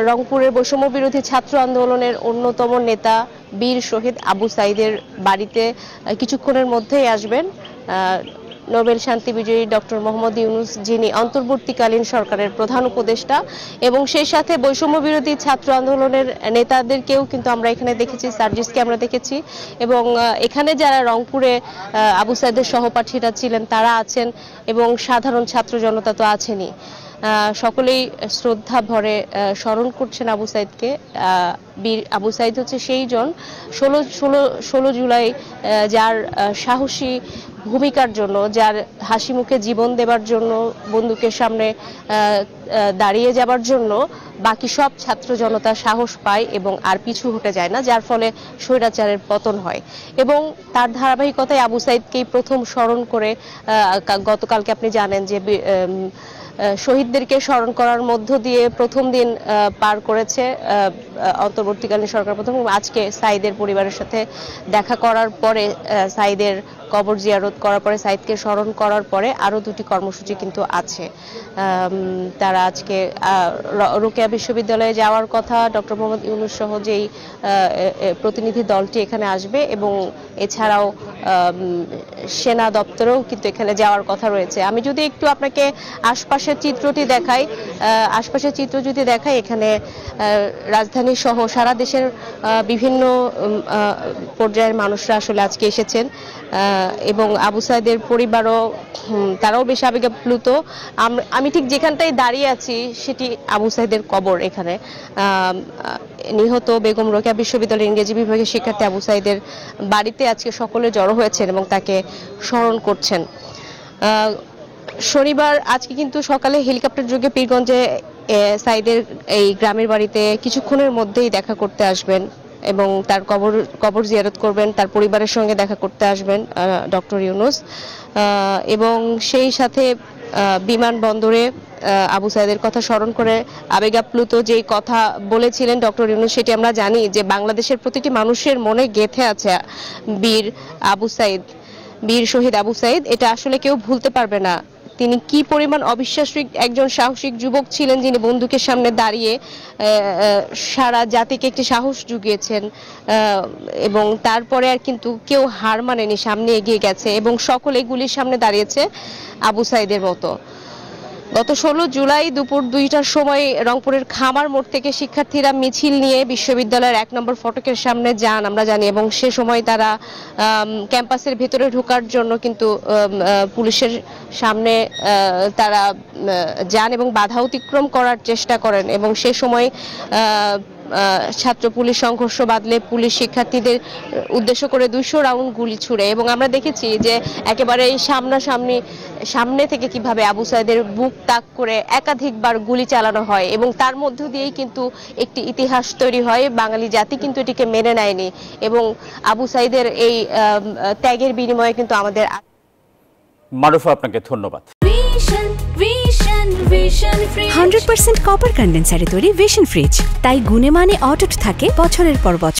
রংপুরের বৈষম্য বিরোধী ছাত্র আন্দোলনের অন্যতম নেতা বীর শহীদ আবু সাঈদের বাড়িতে কিছুক্ষণের মধ্যেই আসবেন নোবেল শান্তি বিজয়ী ডক্টর মোহাম্মদ ইউনূস, যিনি অন্তর্বর্তীকালীন সরকারের প্রধান উপদেষ্টা, এবং সেই সাথে বৈষম্য বিরোধী ছাত্র আন্দোলনের নেতাদেরকেও কিন্তু আমরা এখানে দেখেছি, সার্জিসকে আমরা দেখেছি, এবং এখানে যারা রংপুরে আবু সাঈদের সহপাঠীরা ছিলেন তারা আছেন, এবং সাধারণ ছাত্র জনতা তো আছেনই। সকলেই শ্রদ্ধা ভরে স্মরণ করছেন আবু সাঈদকে। বীর আবু সাঈদ হচ্ছে সেই জন 16 জুলাই যার সাহসী ভূমিকার জন্য, যার হাসি মুখে জীবন দেবার জন্য, বন্দুকের সামনে দাঁড়িয়ে যাবার জন্য বাকি সব ছাত্র জনতা সাহস পায় এবং আর পিছু হটে যায় না, যার ফলে স্বৈরাচারের পতন হয়। এবং তার ধারাবাহিকতায় আবু সাঈদকেই প্রথম স্মরণ করে গতকালকে আপনি জানেন যে শহীদদেরকে স্মরণ করার মধ্য দিয়ে প্রথম দিন পার করেছে অন্তর্বর্তীকালীন সরকার প্রথম। আজকে সাঈদের পরিবারের সাথে দেখা করার পরে, সাঈদের কবর জিয়ারত করার পরে, সাঈদকে স্মরণ করার পরে আরও দুটি কর্মসূচি কিন্তু আছে। তারা আজকে রোকেয়া বিশ্ববিদ্যালয়ে যাওয়ার কথা, ডক্টর মোহাম্মদ ইউনূস সহ যেই প্রতিনিধি দলটি এখানে আসবে, এবং এছাড়াও সেনা দপ্তরেও কিন্তু এখানে যাওয়ার কথা রয়েছে। আমি যদি একটু আপনাকে আশপাশের চিত্রটি দেখাই, এখানে রাজধানী সহ সারা দেশের বিভিন্ন পর্যায়ের মানুষরা আসলে আজকে এসেছেন, এবং আবু সাঈদের পরিবারও তারাও বেশ আবেগাপ্লুত। আমি ঠিক যেখানটায় দাঁড়িয়ে আছি সেটি আবু সাঈদের কবর। এখানে নিহত বেগম রোকেয়া বিশ্ববিদ্যালয়ের ইংরেজি বিভাগের শিক্ষার্থী আবু সাঈদের বাড়িতে আজকে সকলে জড়ো হয়েছেন এবং তাকে স্মরণ করছেন। শনিবার আজকে কিন্তু সকালে হেলিকপ্টার যোগে পীরগঞ্জে সাঈদের এই গ্রামের বাড়িতে কিছুক্ষণের মধ্যেই দেখা করতে আসবেন এবং তার কবর জিয়ারত করবেন, তার পরিবারের সঙ্গে দেখা করতে আসবেন ডক্টর ইউনূস। এবং সেই সাথে বিমানবন্দরে আবু সাঈদের কথা স্মরণ করে আবেগাপ্লুত যেই কথা বলেছিলেন ডক্টর ইউনূস, সেটি আমরা জানি যে বাংলাদেশের প্রতিটি মানুষের মনে গেঁথে আছে বীর শহীদ আবু সাঈদ। এটা আসলে কেউ ভুলতে পারবে না। তিনি কি পরিমাণ অবিশ্বাস্য একজন সাহসিক যুবক ছিলেন, যিনি বন্দুকের সামনে দাঁড়িয়ে সারা জাতিকে একটি সাহস জুগিয়েছেন, এবং তারপরে আর কিন্তু কেউ হার মানেনি, সামনে এগিয়ে গেছে এবং সকলে গুলির সামনে দাঁড়িয়েছে আবু সাঈদের মতো। গত 16 জুলাই দুপুর 2টার সময় রংপুরের খামার মোড় থেকে শিক্ষার্থীরা মিছিল নিয়ে বিশ্ববিদ্যালয়ের 1 নম্বর ফটকের সামনে যান, আমরা জানি, এবং সে সময় তারা ক্যাম্পাসের ভেতরে ঢোকার জন্য কিন্তু পুলিশের সামনে তারা যান এবং বাধা অতিক্রম করার চেষ্টা করেন, এবং সে সময় ছাত্র পুলিশ সংঘর্ষ বাঁধলে পুলিশ শিক্ষার্থীদের উদ্দেশ্য করে 200 রাউন্ড গুলি ছুড়ে, এবং আমরা দেখেছি যে একেবারে সামনে থেকে কিভাবে আবু সাঈদের বুক তাক করে একাধিকবার গুলি চালানো হয়, এবং তার মধ্য দিয়েই কিন্তু একটি ইতিহাস তৈরি হয়। বাঙালি জাতি কিন্তু এটিকে মেনে নেয়নি, এবং আবু সাঈদের এই ত্যাগের বিনিময়ে কিন্তু আমাদের। মারুফা, আপনাকে ধন্যবাদ। 100% কপার কন্ডেন্সারে তৈরি ভিশন ফ্রিজ, তাই গুণে মানে অটুট থাকে বছরের পর বছর।